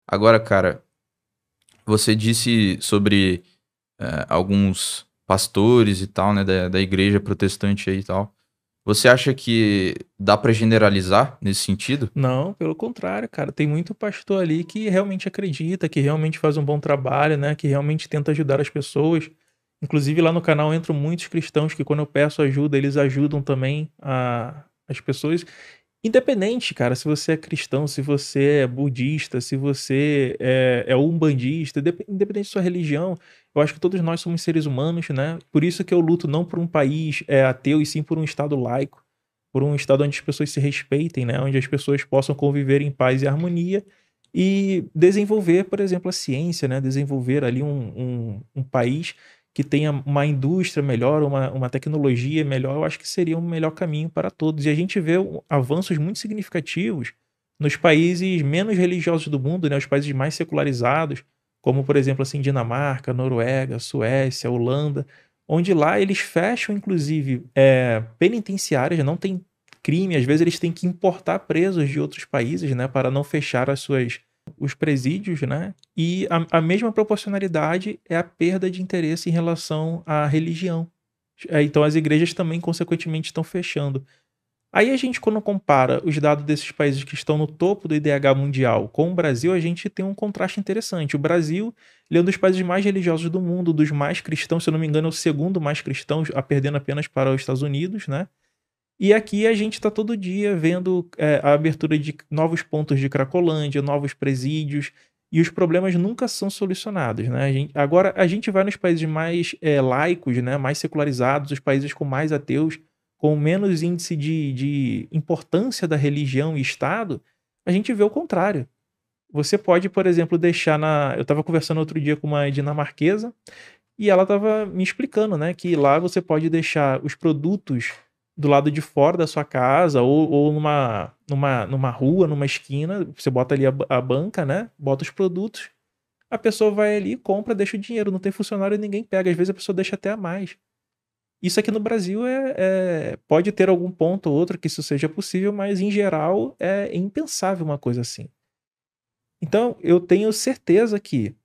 Agora, cara, você disse sobre alguns pastores e tal, né, da igreja protestante aí e tal. Você acha que dá pra generalizar nesse sentido? Não, pelo contrário, cara. Tem muito pastor ali que realmente acredita, que realmente faz um bom trabalho, né? Que realmente tenta ajudar as pessoas. Inclusive lá no canal entram muitos cristãos que quando eu peço ajuda, eles ajudam também as pessoas. Independente, cara, se você é cristão, se você é budista, se você é umbandista, independente da sua religião, eu acho que todos nós somos seres humanos, né? Por isso que eu luto não por um país ateu, e sim por um estado laico, por um estado onde as pessoas se respeitem, né? Onde as pessoas possam conviver em paz e harmonia e desenvolver, por exemplo, a ciência, né? Desenvolver ali um país que tenha uma indústria melhor, uma tecnologia melhor, eu acho que seria um melhor caminho para todos. E a gente vê avanços muito significativos nos países menos religiosos do mundo, né, os países mais secularizados, como, por exemplo, assim, Dinamarca, Noruega, Suécia, Holanda, onde lá eles fecham, inclusive, penitenciárias, não tem crime, às vezes eles têm que importar presos de outros países, né, para não fechar os presídios, né? E a mesma proporcionalidade é a perda de interesse em relação à religião. Então as igrejas também, consequentemente, estão fechando. Aí a gente, quando compara os dados desses países que estão no topo do IDH mundial com o Brasil, a gente tem um contraste interessante. O Brasil, ele é um dos países mais religiosos do mundo, dos mais cristãos, se eu não me engano, é o segundo mais cristão, perdendo apenas para os Estados Unidos, né? E aqui a gente está todo dia vendo a abertura de novos pontos de Cracolândia, novos presídios, e os problemas nunca são solucionados, né? Agora a gente vai nos países mais laicos, né, mais secularizados, os países com mais ateus, com menos índice de importância da religião e Estado, a gente vê o contrário. Você pode, por exemplo, deixar na. Eu estava conversando outro dia com uma dinamarquesa e ela estava me explicando, né, que lá você pode deixar os produtos do lado de fora da sua casa ou numa rua, numa esquina, você bota ali a banca, né, bota os produtos, a pessoa vai ali, compra, deixa o dinheiro, não tem funcionário e ninguém pega, às vezes a pessoa deixa até a mais. Isso aqui no Brasil pode ter algum ponto ou outro que isso seja possível, mas em geral é impensável uma coisa assim. Então, eu tenho certeza que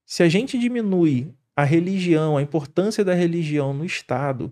se a gente diminui a religião, a importância da religião no Estado,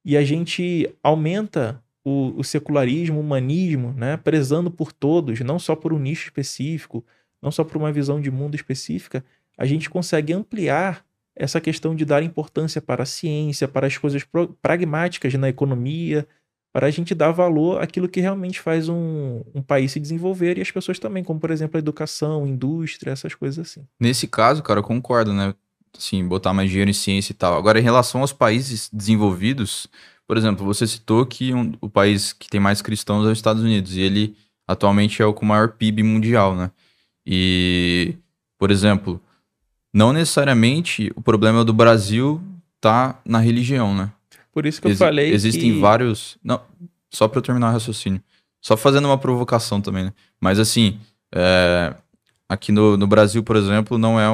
e a gente aumenta o secularismo, o humanismo, né, prezando por todos, não só por um nicho específico, não só por uma visão de mundo específica, a gente consegue ampliar essa questão de dar importância para a ciência, para as coisas pragmáticas na economia, para a gente dar valor àquilo que realmente faz um país se desenvolver e as pessoas também, como por exemplo a educação, indústria, essas coisas assim. Nesse caso, cara, eu concordo, né? Assim, botar mais dinheiro em ciência e tal. Agora, em relação aos países desenvolvidos, por exemplo, você citou que o país que tem mais cristãos é os Estados Unidos, e ele atualmente é o com maior PIB mundial, né? E, por exemplo, não necessariamente o problema do Brasil tá na religião, né? Por isso que eu falei Existem que. vários. Não, só para eu terminar o raciocínio. Só fazendo uma provocação também, né? Mas assim, aqui no Brasil, por exemplo, não é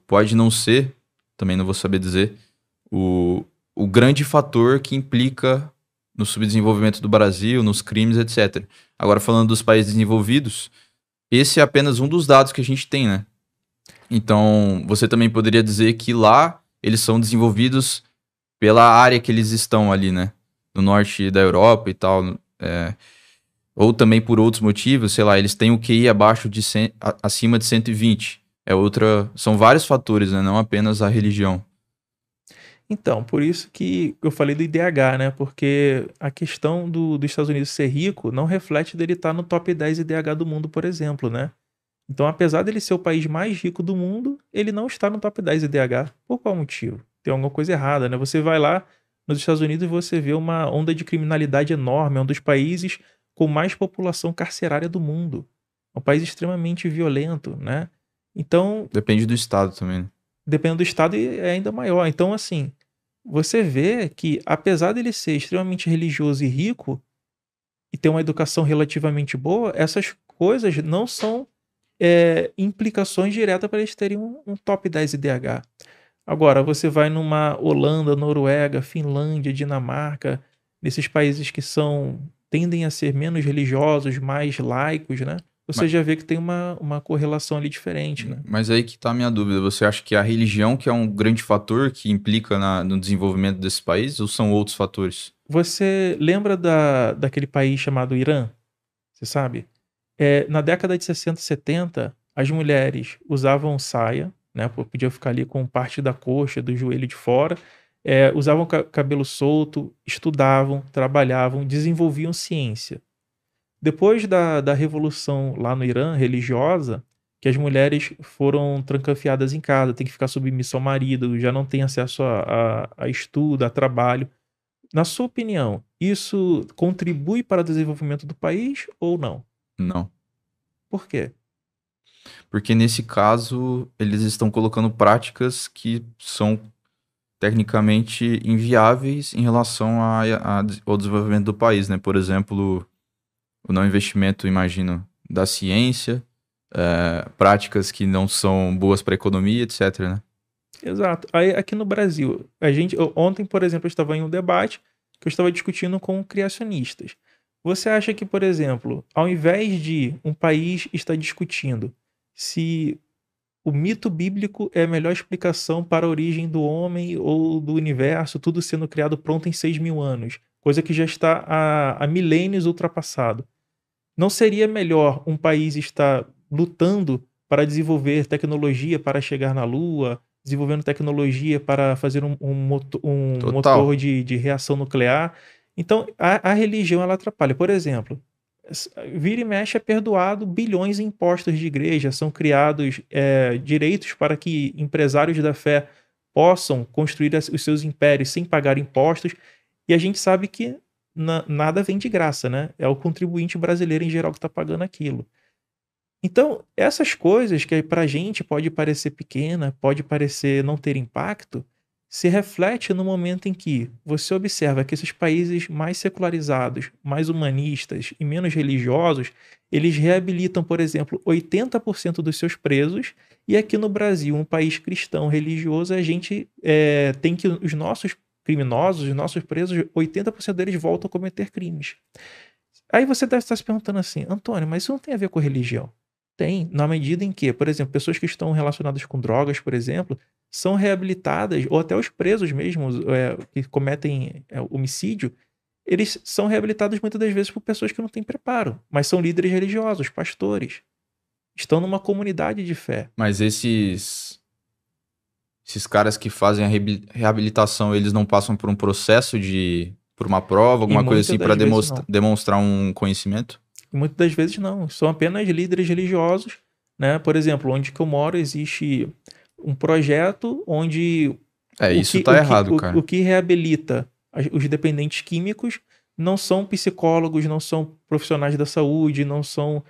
pode não ser, também não vou saber dizer, o, o grande fator que implica no subdesenvolvimento do Brasil, nos crimes, etc. Agora, falando dos países desenvolvidos, esse é apenas um dos dados que a gente tem, né? Então, você também poderia dizer que lá eles são desenvolvidos pela área que eles estão ali, né? No norte da Europa e tal. Ou também por outros motivos, sei lá, eles têm o QI abaixo de 100, acima de 120. É outra. São vários fatores, né? Não apenas a religião. Então, por isso que eu falei do IDH, né? Porque a questão dos Estados Unidos ser rico não reflete dele estar no top 10 IDH do mundo, por exemplo, né? Então, apesar dele ser o país mais rico do mundo, ele não está no top 10 IDH. Por qual motivo? Tem alguma coisa errada, né? Você vai lá nos Estados Unidos e você vê uma onda de criminalidade enorme, é um dos países com mais população carcerária do mundo. É um país extremamente violento, né? Então, Depende do estado também, né? dependendo do estado, é ainda maior. Então, assim, você vê que, apesar dele ser extremamente religioso e rico, e ter uma educação relativamente boa, essas coisas não são implicações diretas para eles terem um top 10 IDH. Agora, você vai numa Holanda, Noruega, Finlândia, Dinamarca, nesses países que tendem a ser menos religiosos, mais laicos, né? você já vê que tem uma correlação ali diferente, né? Mas aí que tá a minha dúvida. Você acha que é a religião que é um grande fator que implica no desenvolvimento desses países ou são outros fatores? Você lembra daquele país chamado Irã? Você sabe? Na década de 60 e 70, as mulheres usavam saia, né? Podiam ficar ali com parte da coxa, do joelho de fora, usavam cabelo solto, estudavam, trabalhavam, desenvolviam ciência. Depois da revolução lá no Irã, religiosa, que as mulheres foram trancafiadas em casa, tem que ficar submissa ao marido, já não tem acesso a estudo, a trabalho. Na sua opinião, isso contribui para o desenvolvimento do país ou não? Não. Por quê? Porque nesse caso, eles estão colocando práticas que são tecnicamente inviáveis em relação ao desenvolvimento do país, né? Por exemplo, o não investimento, imagino, da ciência, práticas que não são boas para a economia, etc, né? Exato. Aí aqui no Brasil, ontem, por exemplo, eu estava em um debate que eu estava discutindo com criacionistas. Você acha que, por exemplo, ao invés de um país estar discutindo se o mito bíblico é a melhor explicação para a origem do homem ou do universo, tudo sendo criado pronto em 6.000 anos, coisa que já está há milênios ultrapassado, não seria melhor um país estar lutando para desenvolver tecnologia para chegar na Lua, desenvolvendo tecnologia para fazer um Total. motor de reação nuclear? Então, a religião ela atrapalha. Por exemplo, vira e mexe é perdoado bilhões em impostos de igreja, são criados direitos para que empresários da fé possam construir os seus impérios sem pagar impostos, e a gente sabe que nada vem de graça, né? É o contribuinte brasileiro em geral que está pagando aquilo. Então, essas coisas que para a gente pode parecer pequena, pode parecer não ter impacto, se reflete no momento em que você observa que esses países mais secularizados, mais humanistas e menos religiosos, eles reabilitam, por exemplo, 80% dos seus presos, e aqui no Brasil, um país cristão religioso, a gente tem que os nossos criminosos, os nossos presos, 80% deles voltam a cometer crimes. Aí você deve estar se perguntando assim, Antônio, mas isso não tem a ver com religião? Tem, na medida em que, por exemplo, pessoas que estão relacionadas com drogas, por exemplo, são reabilitadas, ou até os presos mesmo, que cometem homicídio, eles são reabilitados muitas das vezes por pessoas que não têm preparo, mas são líderes religiosos, pastores. Estão numa comunidade de fé. Mas esses caras que fazem a reabilitação, eles não passam por um processo por uma prova, alguma coisa assim, para demonstrar um conhecimento? E muitas das vezes não. São apenas líderes religiosos, né? Por exemplo, onde que eu moro existe um projeto onde isso tá errado, cara. O que reabilita os dependentes químicos não são psicólogos, não são profissionais da saúde, não são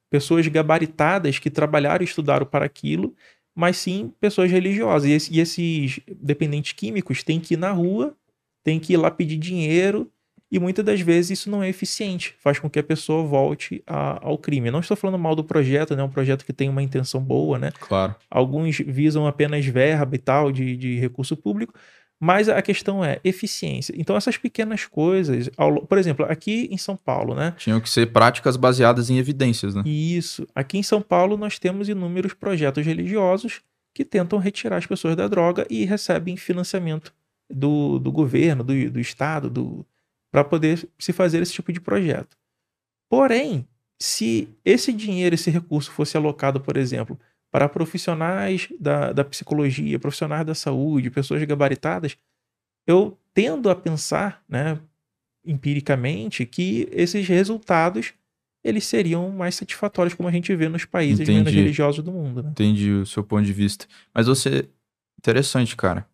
pessoas gabaritadas que trabalharam e estudaram para aquilo, mas sim pessoas religiosas. E esses dependentes químicos têm que ir na rua, têm que ir lá pedir dinheiro, e muitas das vezes isso não é eficiente, faz com que a pessoa volte ao crime. Eu não estou falando mal do projeto, né? É um projeto que tem uma intenção boa, né? Claro. Alguns visam apenas verba e tal, de recurso público, mas a questão é eficiência. Então essas pequenas coisas, por exemplo, aqui em São Paulo, né? Tinham que ser práticas baseadas em evidências, né? Isso. Aqui em São Paulo nós temos inúmeros projetos religiosos que tentam retirar as pessoas da droga e recebem financiamento do governo, do estado, para poder se fazer esse tipo de projeto. Porém, se esse dinheiro, esse recurso fosse alocado, por exemplo, para profissionais da psicologia, profissionais da saúde, pessoas gabaritadas, eu tendo a pensar, né, empiricamente, que esses resultados eles seriam mais satisfatórios, como a gente vê nos países menos religiosos do mundo, né? Entendi o seu ponto de vista. Mas interessante, cara.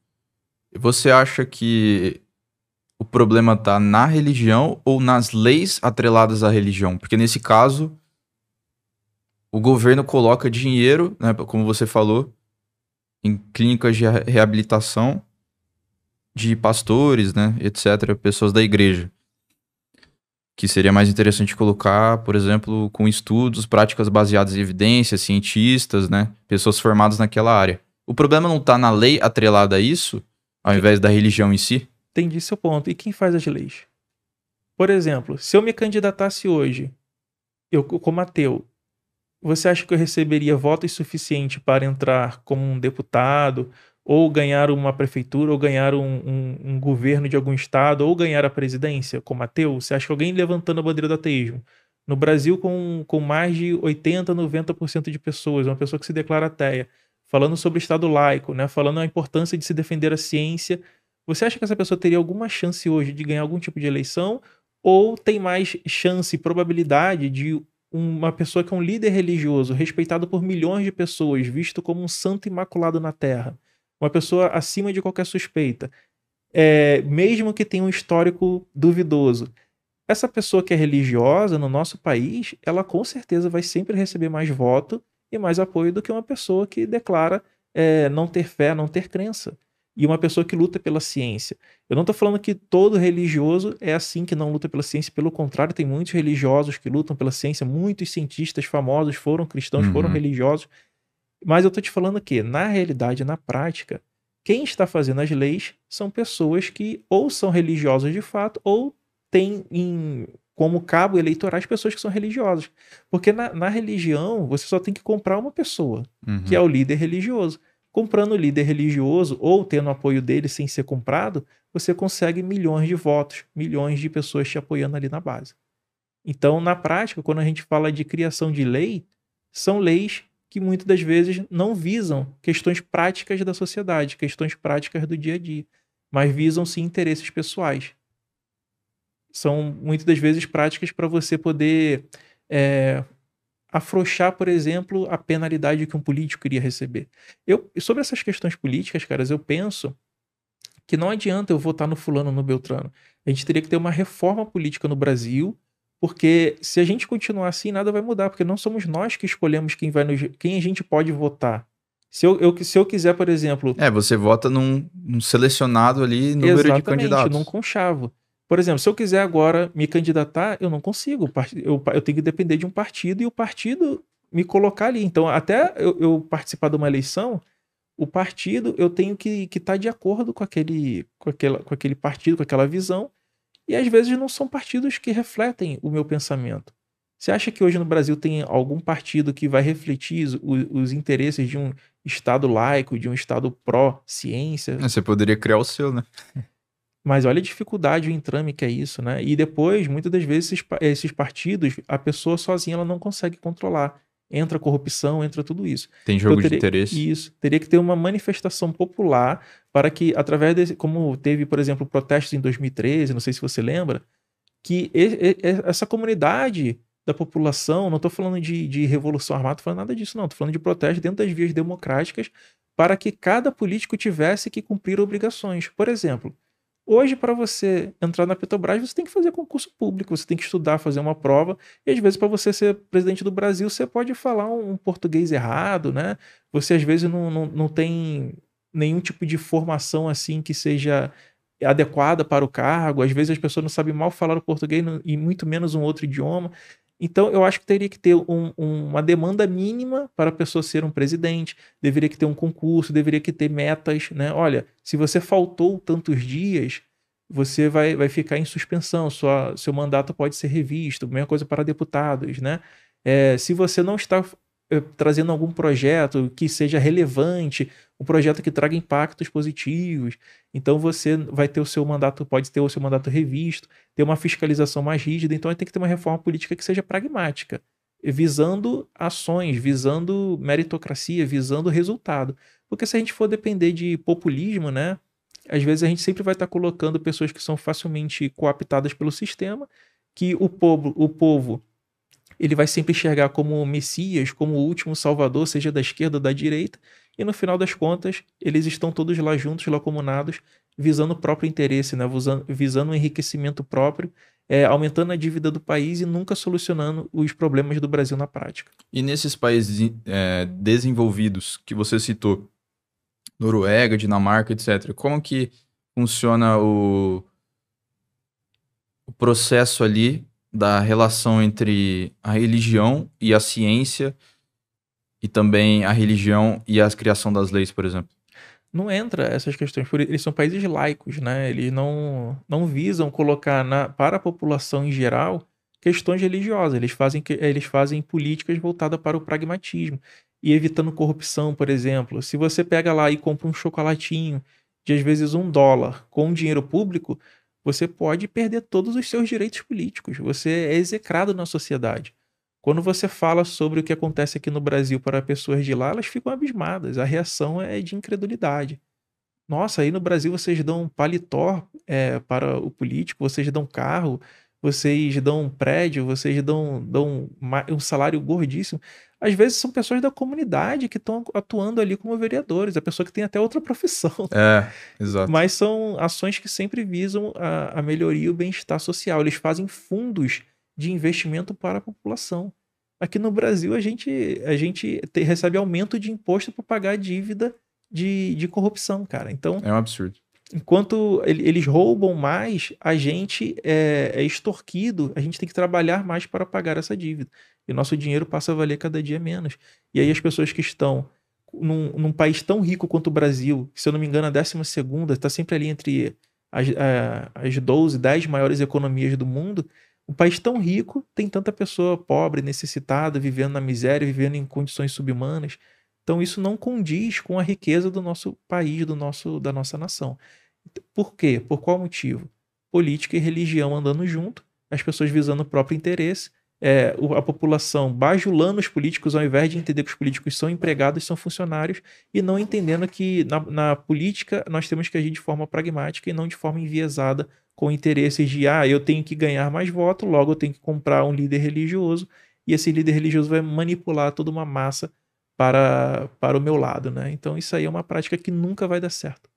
Você acha que o problema tá na religião ou nas leis atreladas à religião? Porque nesse caso, o governo coloca dinheiro, né, como você falou, em clínicas de reabilitação de pastores, né, etc., pessoas da igreja. Que seria mais interessante colocar, por exemplo, com estudos, práticas baseadas em evidências, cientistas, né, pessoas formadas naquela área. O problema não tá na lei atrelada a isso, ao invés da religião em si? Entendi seu ponto. E quem faz as leis? Por exemplo, se eu me candidatasse hoje eu como ateu, você acha que eu receberia votos suficientes para entrar como um deputado, ou ganhar uma prefeitura, ou ganhar um governo de algum estado, ou ganhar a presidência como ateu? Você acha que alguém levantando a bandeira do ateísmo, no Brasil com mais de 80, 90% de pessoas, uma pessoa que se declara ateia, falando sobre o Estado laico, né, falando a importância de se defender a ciência, você acha que essa pessoa teria alguma chance hoje de ganhar algum tipo de eleição? Ou tem mais chance e probabilidade de uma pessoa que é um líder religioso, respeitado por milhões de pessoas, visto como um santo imaculado na terra, uma pessoa acima de qualquer suspeita, mesmo que tenha um histórico duvidoso, essa pessoa que é religiosa no nosso país, ela com certeza vai sempre receber mais voto e mais apoio do que uma pessoa que declara não ter fé, não ter crença. E uma pessoa que luta pela ciência. Eu não estou falando que todo religioso é assim, que não luta pela ciência. Pelo contrário, tem muitos religiosos que lutam pela ciência. Muitos cientistas famosos foram cristãos, foram Uhum. religiosos. Mas eu estou te falando que, na realidade, na prática, quem está fazendo as leis são pessoas que ou são religiosas de fato, ou têm como cabo eleitoral as pessoas que são religiosas. Porque na religião, você só tem que comprar uma pessoa, que é Uhum. o líder religioso. Comprando o líder religioso, ou tendo o apoio dele sem ser comprado, você consegue milhões de votos, milhões de pessoas te apoiando ali na base. Então, na prática, quando a gente fala de criação de lei, são leis que muitas das vezes não visam questões práticas da sociedade, questões práticas do dia a dia, mas visam sim interesses pessoais. São muitas das vezes práticas para você poder eh, afrouxar, por exemplo, a penalidade que um político iria receber. Sobre essas questões políticas, caras, eu penso que não adianta eu votar no fulano ou no Beltrano. A gente teria que ter uma reforma política no Brasil, porque se a gente continuar assim, nada vai mudar, porque não somos nós que escolhemos quem a gente pode votar. Se eu quiser, por exemplo, Você vota num selecionado ali número de exatamente, num candidatos. conchavo. Por exemplo, se eu quiser agora me candidatar, eu não consigo. Eu tenho que depender de um partido e o partido me colocar ali. Então, até eu participar de uma eleição, o partido eu tenho que estar de acordo com aquele partido, com aquela visão, e às vezes não são partidos que refletem o meu pensamento. Você acha que hoje no Brasil tem algum partido que vai refletir os interesses de um Estado laico, de um Estado pró-ciência? Você poderia criar o seu, né? Mas olha a dificuldade, o entrame que é isso, né? E depois, muitas das vezes, esses partidos, a pessoa sozinha ela não consegue controlar. Entra corrupção, entra tudo isso. Tem Então jogo de interesse. teria que ter uma manifestação popular para que, através desse, como teve, por exemplo, protestos em 2013, não sei se você lembra, que essa comunidade da população, não estou falando de revolução armada, não estou falando nada disso, não. Estou falando de protesto dentro das vias democráticas para que cada político tivesse que cumprir obrigações. Por exemplo, hoje, para você entrar na Petrobras, você tem que fazer concurso público, você tem que estudar, fazer uma prova, e às vezes, para você ser presidente do Brasil, você pode falar um português errado, né? Você às vezes não tem nenhum tipo de formação assim que seja adequada para o cargo, às vezes as pessoas não sabem mal falar o português e muito menos um outro idioma. Então, eu acho que teria que ter uma demanda mínima para a pessoa ser um presidente, deveria que ter um concurso, deveria que ter metas, né? Olha, se você faltou tantos dias, você vai ficar em suspensão, seu mandato pode ser revisto, mesma coisa para deputados, né? Se você não está trazendo algum projeto que seja relevante, um projeto que traga impactos positivos, então você vai ter o seu mandato, pode ter o seu mandato revisto, ter uma fiscalização mais rígida, então tem que ter uma reforma política que seja pragmática, visando ações, visando meritocracia, visando resultado. Porque se a gente for depender de populismo, né, às vezes a gente sempre vai estar colocando pessoas que são facilmente cooptadas pelo sistema, que o povo ele vai sempre enxergar como o Messias, como o último salvador, seja da esquerda ou da direita, e no final das contas, eles estão todos lá juntos, lá comunados, visando o próprio interesse, né? Visando o enriquecimento próprio, aumentando a dívida do país e nunca solucionando os problemas do Brasil na prática. E nesses países desenvolvidos que você citou, Noruega, Dinamarca, etc., como que funciona o processo ali da relação entre a religião e a ciência e também a religião e a criação das leis, por exemplo? Não entra essas questões, eles são países laicos, né? Eles não visam colocar para a população em geral questões religiosas. Eles fazem políticas voltadas para o pragmatismo e evitando corrupção, por exemplo. Se você pega lá e compra um chocolatinho de às vezes $1 com dinheiro público, você pode perder todos os seus direitos políticos. Você é execrado na sociedade. Quando você fala sobre o que acontece aqui no Brasil para pessoas de lá, elas ficam abismadas. A reação é de incredulidade. Nossa, aí no Brasil vocês dão paletó para o político, vocês dão carro, vocês dão um prédio, vocês dão um salário gordíssimo. Às vezes são pessoas da comunidade que estão atuando ali como vereadores, a pessoa que tem até outra profissão. Exato. Mas são ações que sempre visam a melhoria e o bem-estar social. Eles fazem fundos de investimento para a população. Aqui no Brasil, a gente recebe aumento de imposto para pagar a dívida de corrupção, cara. Então, É um absurdo. enquanto eles roubam mais, a gente é extorquido, a gente tem que trabalhar mais para pagar essa dívida. E o nosso dinheiro passa a valer cada dia menos. E aí as pessoas que estão num país tão rico quanto o Brasil, que, se eu não me engano, a 12ª, está sempre ali entre as 12, 10 maiores economias do mundo. Um país tão rico tem tanta pessoa pobre, necessitada, vivendo na miséria, vivendo em condições subhumanas. Então isso não condiz com a riqueza do nosso país, da nossa nação. Por quê? Por qual motivo? Política e religião andando junto, as pessoas visando o próprio interesse, a população bajulando os políticos ao invés de entender que os políticos são empregados, são funcionários, e não entendendo que na política nós temos que agir de forma pragmática e não de forma enviesada com interesses de eu tenho que ganhar mais votos, logo eu tenho que comprar um líder religioso, e esse líder religioso vai manipular toda uma massa para o meu lado, né? Então isso aí é uma prática que nunca vai dar certo.